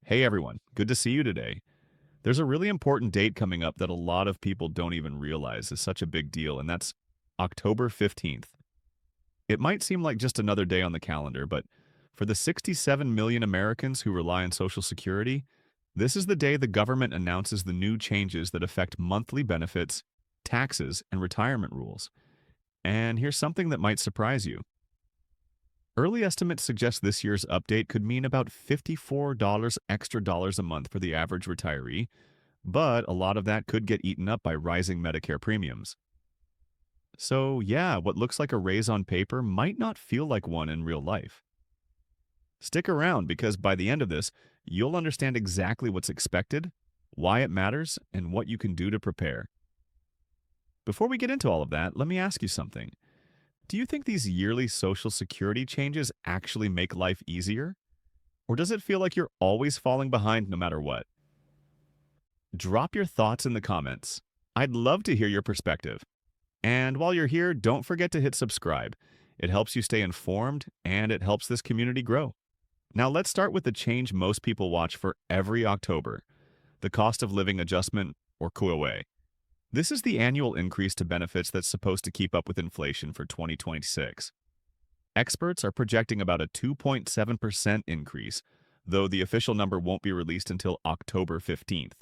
Hey everyone, good to see you today. There's a really important date coming up that a lot of people don't even realize is such a big deal, and that's October 15th. It might seem like just another day on the calendar, but for the 67 million Americans who rely on Social Security, this is the day the government announces the new changes that affect monthly benefits, taxes, and retirement rules. And here's something that might surprise you. Early estimates suggest this year's update could mean about $54 extra dollars a month for the average retiree, but a lot of that could get eaten up by rising Medicare premiums. So, yeah, what looks like a raise on paper might not feel like one in real life. Stick around because by the end of this, you'll understand exactly what's expected, why it matters, and what you can do to prepare. Before we get into all of that, let me ask you something. Do you think these yearly Social Security changes actually make life easier? Or does it feel like you're always falling behind no matter what? Drop your thoughts in the comments. I'd love to hear your perspective. And while you're here, don't forget to hit subscribe. It helps you stay informed and it helps this community grow. Now let's start with the change most people watch for every October, the cost of living adjustment or QOA. This is the annual increase to benefits that's supposed to keep up with inflation for 2026. Experts are projecting about a 2.7% increase, though the official number won't be released until October 15th.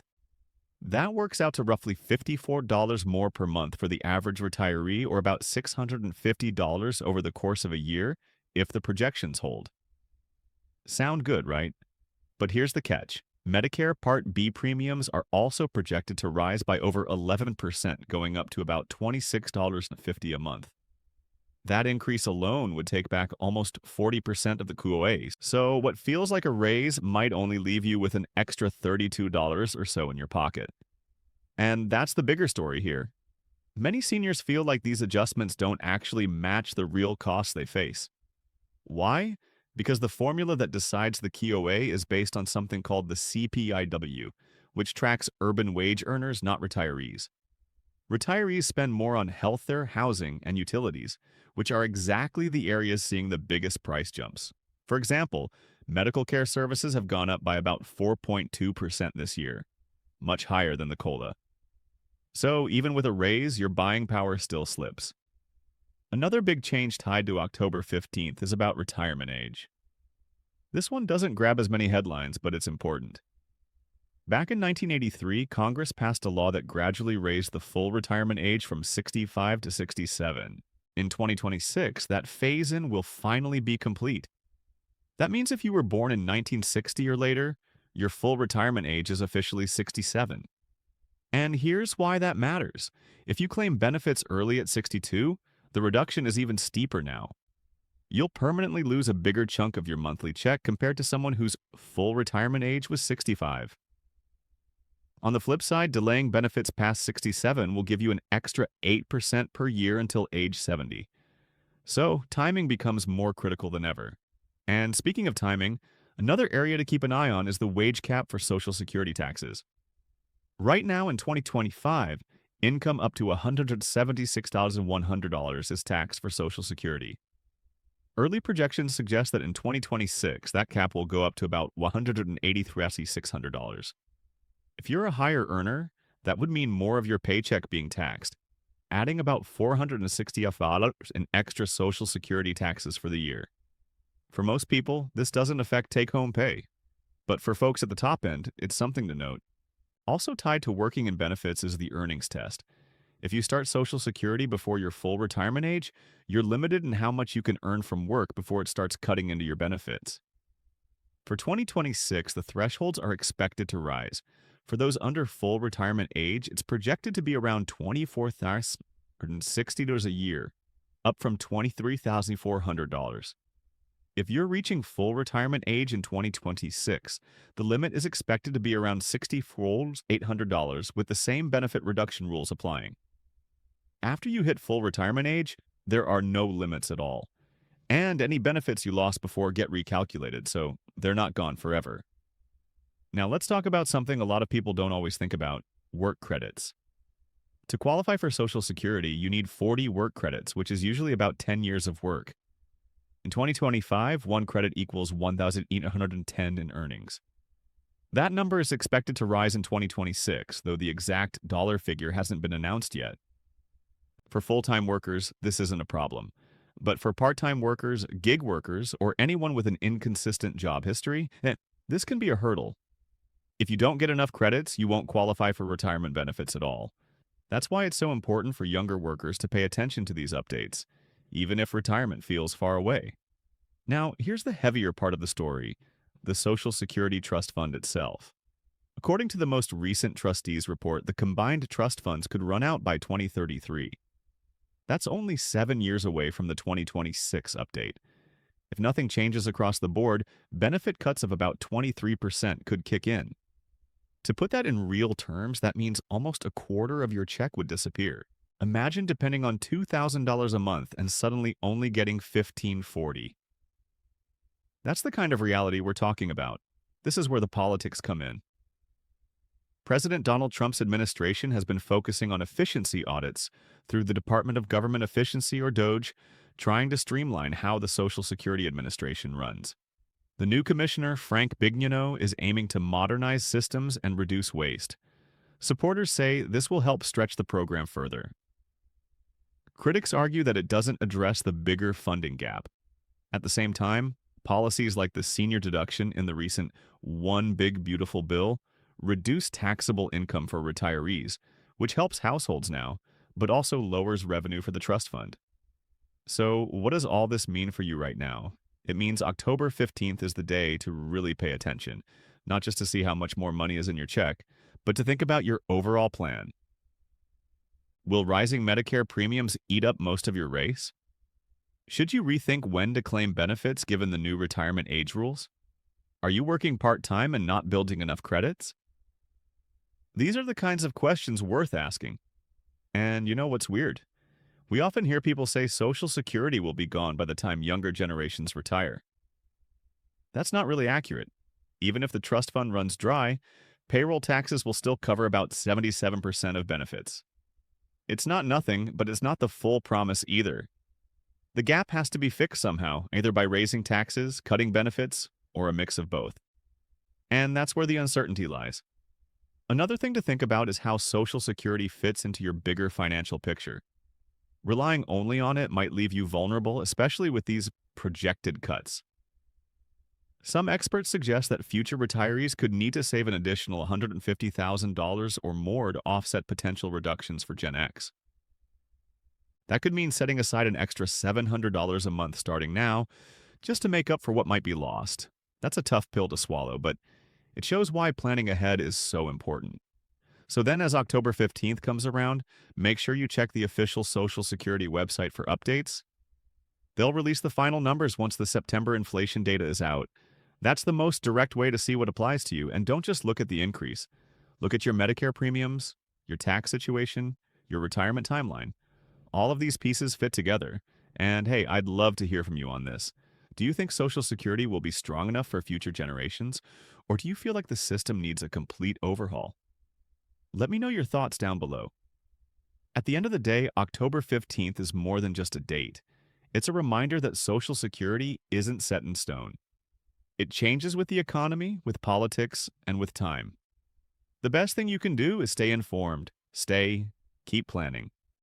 That works out to roughly $54 more per month for the average retiree, or about $650 over the course of a year if the projections hold. Sound good, right? But here's the catch. Medicare Part B premiums are also projected to rise by over 11%, going up to about $26.50 a month. That increase alone would take back almost 40% of the QOAs, so what feels like a raise might only leave you with an extra $32 or so in your pocket. And that's the bigger story here. Many seniors feel like these adjustments don't actually match the real costs they face. Why? Because the formula that decides the QOA is based on something called the CPIW, which tracks urban wage earners, not retirees. Retirees spend more on healthcare, housing, and utilities, which are exactly the areas seeing the biggest price jumps. For example, medical care services have gone up by about 4.2% this year, much higher than the COLA. So even with a raise, your buying power still slips. Another big change tied to October 15th is about retirement age. This one doesn't grab as many headlines, but it's important. Back in 1983, Congress passed a law that gradually raised the full retirement age from 65 to 67. In 2026, that phase-in will finally be complete. That means if you were born in 1960 or later, your full retirement age is officially 67. And here's why that matters. If you claim benefits early at 62, the reduction is even steeper now. You'll permanently lose a bigger chunk of your monthly check compared to someone whose full retirement age was 65. On the flip side, delaying benefits past 67 will give you an extra 8% per year until age 70. So, timing becomes more critical than ever. And speaking of timing, another area to keep an eye on is the wage cap for Social Security taxes. Right now in 2025, income up to $176,100 is taxed for Social Security. Early projections suggest that in 2026, that cap will go up to about $183,600. If you're a higher earner, that would mean more of your paycheck being taxed, adding about $460 in extra Social Security taxes for the year. For most people, this doesn't affect take-home pay. But for folks at the top end, it's something to note. Also tied to working and benefits is the earnings test. If you start Social Security before your full retirement age, you're limited in how much you can earn from work before it starts cutting into your benefits. For 2026, the thresholds are expected to rise. For those under full retirement age, it's projected to be around $24,060 a year, up from $23,400. If you're reaching full retirement age in 2026, the limit is expected to be around $64,800 with the same benefit reduction rules applying. After you hit full retirement age, there are no limits at all. And any benefits you lost before get recalculated, so they're not gone forever. Now let's talk about something a lot of people don't always think about: work credits. To qualify for Social Security, you need 40 work credits, which is usually about 10 years of work. In 2025, one credit equals 1,810 in earnings. That number is expected to rise in 2026, though the exact dollar figure hasn't been announced yet. For full-time workers, this isn't a problem. But for part-time workers, gig workers, or anyone with an inconsistent job history, this can be a hurdle. If you don't get enough credits, you won't qualify for retirement benefits at all. That's why it's so important for younger workers to pay attention to these updates, even if retirement feels far away. Now, here's the heavier part of the story, the Social Security Trust Fund itself. According to the most recent trustees report, the combined trust funds could run out by 2033. That's only 7 years away from the 2026 update. If nothing changes across the board, benefit cuts of about 23% could kick in. To put that in real terms, that means almost a quarter of your check would disappear. Imagine depending on $2,000 a month and suddenly only getting $1,540. That's the kind of reality we're talking about. This is where the politics come in. President Donald Trump's administration has been focusing on efficiency audits through the Department of Government Efficiency, or DOGE, trying to streamline how the Social Security Administration runs. The new commissioner, Frank Bignano, is aiming to modernize systems and reduce waste. Supporters say this will help stretch the program further. Critics argue that it doesn't address the bigger funding gap. At the same time, policies like the senior deduction in the recent One Big Beautiful Bill reduce taxable income for retirees, which helps households now, but also lowers revenue for the trust fund. So, what does all this mean for you right now? It means October 15th is the day to really pay attention, not just to see how much more money is in your check, but to think about your overall plan. Will rising Medicare premiums eat up most of your race? Should you rethink when to claim benefits given the new retirement age rules? Are you working part-time and not building enough credits? These are the kinds of questions worth asking. And you know what's weird? We often hear people say Social Security will be gone by the time younger generations retire. That's not really accurate. Even if the trust fund runs dry, payroll taxes will still cover about 77% of benefits. It's not nothing, but it's not the full promise either. The gap has to be fixed somehow, either by raising taxes, cutting benefits, or a mix of both. And that's where the uncertainty lies. Another thing to think about is how Social Security fits into your bigger financial picture. Relying only on it might leave you vulnerable, especially with these projected cuts. Some experts suggest that future retirees could need to save an additional $150,000 or more to offset potential reductions for Gen X. That could mean setting aside an extra $700 a month starting now, just to make up for what might be lost. That's a tough pill to swallow, but it shows why planning ahead is so important. So then as October 15th comes around, make sure you check the official Social Security website for updates. They'll release the final numbers once the September inflation data is out. That's the most direct way to see what applies to you, and don't just look at the increase. Look at your Medicare premiums, your tax situation, your retirement timeline. All of these pieces fit together. And hey, I'd love to hear from you on this. Do you think Social Security will be strong enough for future generations, or do you feel like the system needs a complete overhaul? Let me know your thoughts down below. At the end of the day, October 15th is more than just a date. It's a reminder that Social Security isn't set in stone. It changes with the economy, with politics, and with time. The best thing you can do is stay informed, keep planning,